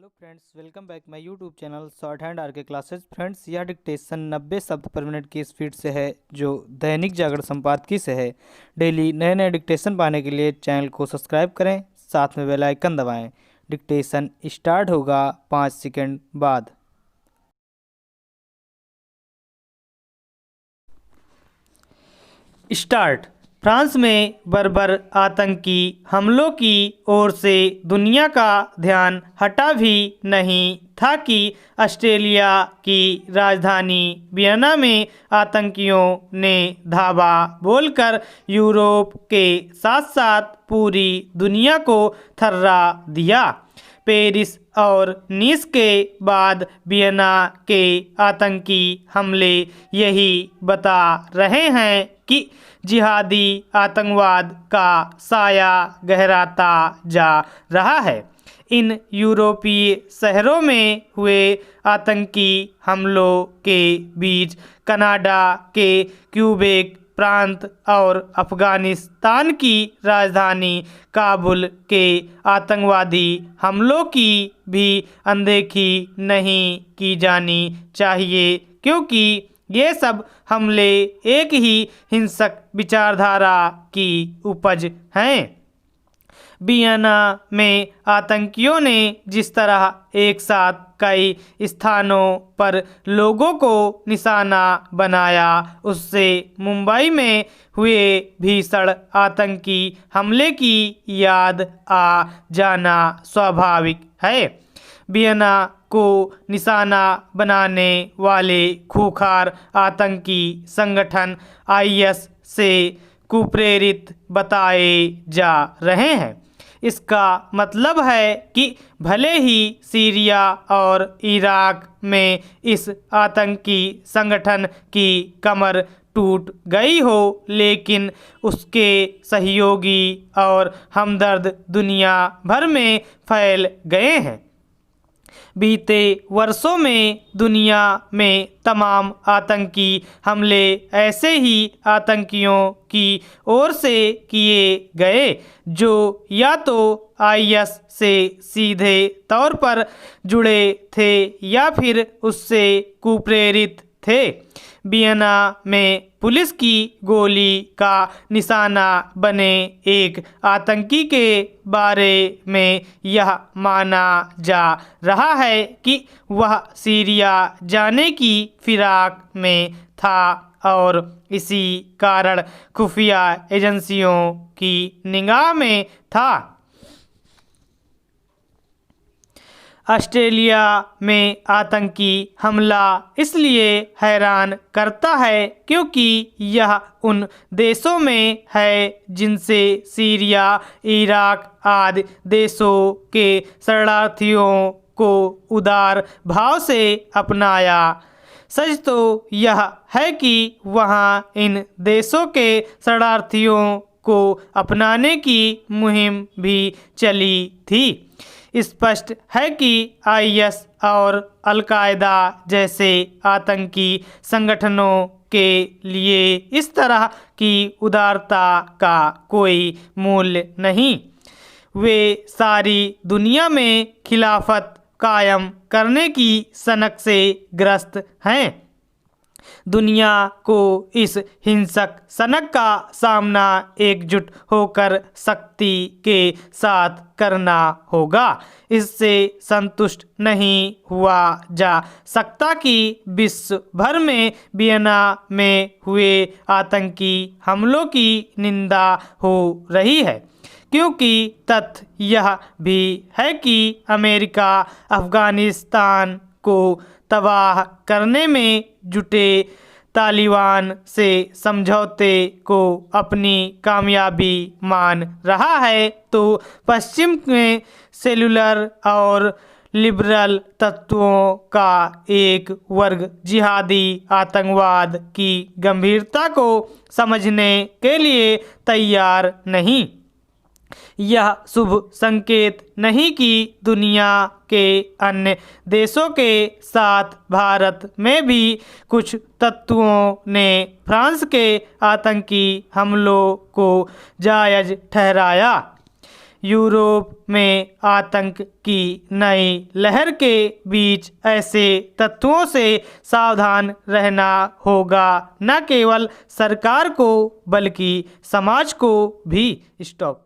Hello friends, welcome back my YouTube channel shorthand R K classes. Friends, यह dictation 90 शब्द पर minute की speed से है, जो दैनिक जागरण संपादकीय से है। डेली नए नए डिक्टेशन पाने के लिए चैनल को सब्सक्राइब करें, साथ में बेल आइकन दबाएं। डिक्टेशन स्टार्ट होगा 5 सेकंड बाद। स्टार्ट। फ्रांस में बर्बर आतंकी हमलों की ओर से दुनिया का ध्यान हटा भी नहीं था कि ऑस्ट्रेलिया की राजधानी वियना में आतंकियों ने धावा बोलकर यूरोप के साथ साथ पूरी दुनिया को थर्रा दिया। पेरिस और नीस के बाद वियना के आतंकी हमले यही बता रहे हैं कि जिहादी आतंकवाद का साया गहराता जा रहा है। इन यूरोपीय शहरों में हुए आतंकी हमलों के बीच कनाडा के क्यूबेक प्रांत और अफगानिस्तान की राजधानी काबुल के आतंकवादी हमलों की भी अनदेखी नहीं की जानी चाहिए, क्योंकि ये सब हमले एक ही हिंसक विचारधारा की उपज हैं। वियना में आतंकियों ने जिस तरह एक साथ कई स्थानों पर लोगों को निशाना बनाया, उससे मुंबई में हुए भीषण आतंकी हमले की याद आ जाना स्वाभाविक है। वियना को निशाना बनाने वाले खूंखार आतंकी संगठन आईएस से कुप्रेरित बताए जा रहे हैं। इसका मतलब है कि भले ही सीरिया और इराक में इस आतंकी संगठन की कमर टूट गई हो, लेकिन उसके सहयोगी और हमदर्द दुनिया भर में फैल गए हैं। बीते वर्षों में दुनिया में तमाम आतंकी हमले ऐसे ही आतंकियों की ओर से किए गए जो या तो आईएस से सीधे तौर पर जुड़े थे या फिर उससे कुप्रेरित थे। वियना में पुलिस की गोली का निशाना बने एक आतंकी के बारे में यह माना जा रहा है कि वह सीरिया जाने की फिराक में था और इसी कारण खुफिया एजेंसियों की निगाह में था। ऑस्ट्रेलिया में आतंकी हमला इसलिए हैरान करता है क्योंकि यह उन देशों में है जिनसे सीरिया, इराक आदि देशों के शरणार्थियों को उदार भाव से अपनाया। सच तो यह है कि वहाँ इन देशों के शरणार्थियों को अपनाने की मुहिम भी चली थी। स्पष्ट है कि आईएस और अल-कायदा जैसे आतंकी संगठनों के लिए इस तरह की उदारता का कोई मूल्य नहीं। वे सारी दुनिया में खिलाफत कायम करने की सनक से ग्रस्त हैं। दुनिया को इस हिंसक सनक का सामना एकजुट होकर शक्ति के साथ करना होगा। इससे संतुष्ट नहीं हुआ जा सकता कि विश्व भर में वियना में हुए आतंकी हमलों की निंदा हो रही है, क्योंकि तथ्य यह भी है कि अमेरिका अफगानिस्तान को तबाह करने में जुटे तालिबान से समझौते को अपनी कामयाबी मान रहा है, तो पश्चिम में सेलुलर और लिबरल तत्वों का एक वर्ग जिहादी आतंकवाद की गंभीरता को समझने के लिए तैयार नहीं। यह शुभ संकेत नहीं कि दुनिया के अन्य देशों के साथ भारत में भी कुछ तत्वों ने फ्रांस के आतंकी हमलों को जायज़ ठहराया। यूरोप में आतंक की नई लहर के बीच ऐसे तत्वों से सावधान रहना होगा, न केवल सरकार को बल्कि समाज को भी। स्टॉप।